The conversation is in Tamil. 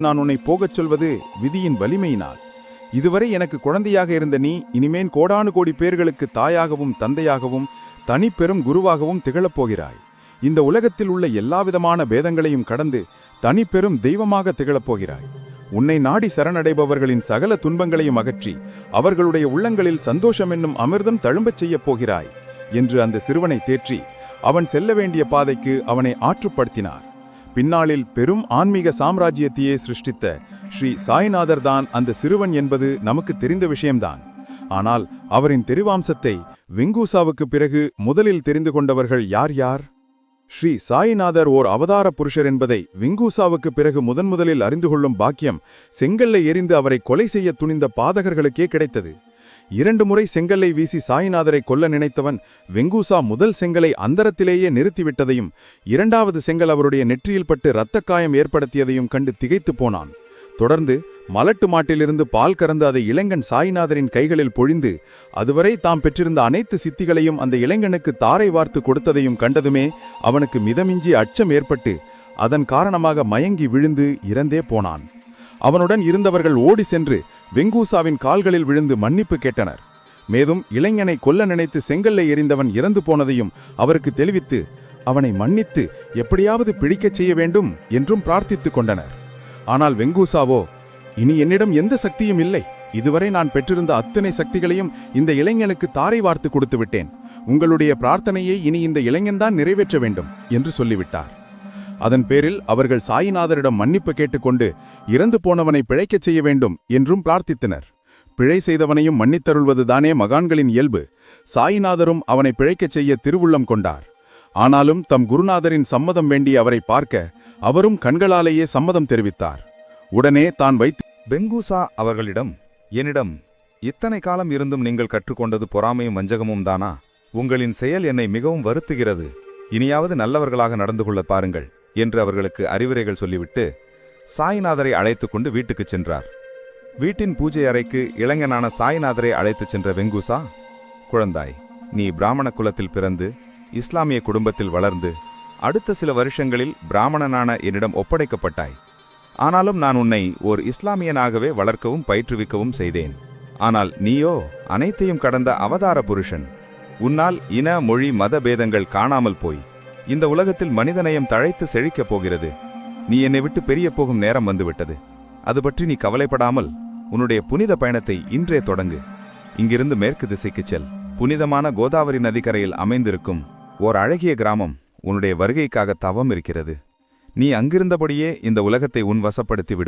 நான் உன்னை போகச் சொல்வது விதியின் வலிமையினால். இதுவரை எனக்கு குழந்தையாக இருந்த நீ இனிமேன் கோடானு கோடி பேர்களுக்கு தாயாகவும் தந்தையாகவும் தனிப்பெரும் குருவாகவும் திகழப் போகிறாய். இந்த உலகத்தில் உள்ள எல்லாவிதமான பேதங்களையும் கடந்து தனிப்பெரும் தெய்வமாக திகழப் போகிறாய். உன்னை நாடி சரணடைபவர்களின் சகல துன்பங்களையும் அகற்றி அவர்களுடைய உள்ளங்களில் சந்தோஷம் என்னும் அமிர்தம் தழும்பச் செய்யப் போகிறாய் என்று அந்த சிறுவனை தேற்றி அவன் செல்ல வேண்டிய பாதைக்கு அவனை ஆற்றுப்படுத்தினார். பின்னாளில் பெரும் ஆன்மீக சாம்ராஜ்யத்தையே சிருஷ்டித்த ஸ்ரீ சாய்நாதர் தான் அந்த சிறுவன் என்பது நமக்கு தெரிந்த விஷயம்தான். ஆனால் அவரின் திருவாம்சத்தை வெங்கூசாவுக்கு பிறகு முதலில் தெரிந்து கொண்டவர்கள் யார் யார்? ஸ்ரீ சாய்நாதர் ஓர் அவதார புருஷர் என்பதை வெங்கூசாவுக்கு பிறகு முதன்முதலில் அறிந்து கொள்ளும் பாக்கியம் செங்கல்லை எறிந்து அவரை கொலை செய்ய துணிந்த பாதகர்களுக்கே கிடைத்தது. 2 முறை செங்கல்லை வீசி சாய்நாதரை கொல்ல நினைத்தவன் வெங்கூசா முதல் செங்கலை அந்தரத்திலேயே நிறுத்திவிட்டதையும் 2வது செங்கல் அவருடைய நெற்றியில் பட்டு இரத்தக்காயம் ஏற்படுத்தியதையும் கண்டு திகைத்து போனான். தொடர்ந்து மலட்டு மாட்டிலிருந்து பால் கறந்து அதை இளைஞன் சாய்நாதரின் கைகளில் பொழிந்து அதுவரை தாம் பெற்றிருந்த அனைத்து சித்திகளையும் அந்த இளைஞனுக்கு தாரை வார்த்து கொடுத்ததையும் கண்டதுமே அவனுக்கு மிதமிஞ்சி அச்சம் ஏற்பட்டு அதன் காரணமாக மயங்கி விழுந்து இறந்தே போனான். அவனுடன் இருந்தவர்கள் ஓடி சென்று வெங்கூசாவின் கால்களில் விழுந்து மன்னிப்பு கேட்டனர். மேலும் இளைஞனை கொல்ல நினைத்து செங்கல்லை எறிந்தவன் இறந்து போனதையும் அவருக்கு தெளிவித்து அவனை மன்னித்து எப்படியாவது பிடிக்கச் செய்ய வேண்டும் என்றும் பிரார்த்தித்துக் கொண்டனர். ஆனால் வெங்கூசாவோ, இனி என்னிடம் எந்த சக்தியும் இல்லை. இதுவரை நான் பெற்றிருந்த அத்தனை சக்திகளையும் இந்த இளைஞனுக்கு தாரை வார்த்து கொடுத்து விட்டேன். உங்களுடைய பிரார்த்தனையை இனி இந்த இளைஞன்தான் நிறைவேற்ற வேண்டும் என்று சொல்லிவிட்டார். அதன் பேரில் அவர்கள் சாய்நாதரிடம் மன்னிப்பு கேட்டுக்கொண்டு இறந்து போனவனை பிழைக்கச் செய்ய வேண்டும் என்றும் பிரார்த்தித்தனர். பிழை செய்தவனையும் மன்னித்தருள்வதுதானே மகான்களின் இயல்பு. சாய்நாதரும் அவனை பிழைக்கச் செய்ய திருவுள்ளம் கொண்டார். ஆனாலும் தம் குருநாதரின் சம்மதம் வேண்டி அவரை பார்க்க அவரும் கண்களாலேயே சம்மதம் தெரிவித்தார். உடனே தான் வைத்து வெங்கூசா அவர்களிடம், என்னிடம் இத்தனை காலம் இருந்தும் நீங்கள் கற்றுக்கொண்டது பொறாமையும் வஞ்சகமும் தானா? உங்களின் செயல் என்னை மிகவும் வருத்துகிறது. இனியாவது நல்லவர்களாக நடந்து கொள்ள பாருங்கள் என்று அவர்களுக்கு அறிவுரைகள் சொல்லிவிட்டு சாய்நாதரை அழைத்து கொண்டு வீட்டுக்குச் சென்றார். வீட்டின் பூஜை அறைக்கு இளைஞனான சாய்நாதரை அழைத்துச் சென்ற வெங்கூசா, குழந்தாய், நீ பிராமண குலத்தில் பிறந்து இஸ்லாமிய குடும்பத்தில் வளர்ந்து அடுத்த சில வருஷங்களில் பிராமணனான என்னிடம் ஒப்படைக்கப்பட்டாய். ஆனாலும் நான் உன்னை ஓர் இஸ்லாமியனாகவே வளர்க்கவும் பயிற்றுவிக்கவும் செய்தேன். ஆனால் நீயோ அனைத்தையும் கடந்த அவதார புருஷன். உன்னால் இன மொழி மத பேதங்கள் காணாமல் போய் இந்த உலகத்தில் மனிதநேயம் தழைத்து செழிக்கப் போகிறது. நீ என்னை விட்டு பெரிய போகும் நேரம் வந்துவிட்டது. அது பற்றி நீ கவலைப்படாமல் உன்னுடைய புனித பயணத்தை இன்றே தொடங்கு. இங்கிருந்து மேற்கு திசைக்குச் செல். புனிதமான கோதாவரி நதிக்கரையில் அமைந்திருக்கும் ஓர் அழகிய கிராமம் உன்னுடைய வருகைக்காக தவம் இருக்கிறது. நீ அங்கிருந்தபடியே இந்த உலகத்தை உன் வசப்படுத்தி விடுவாய்.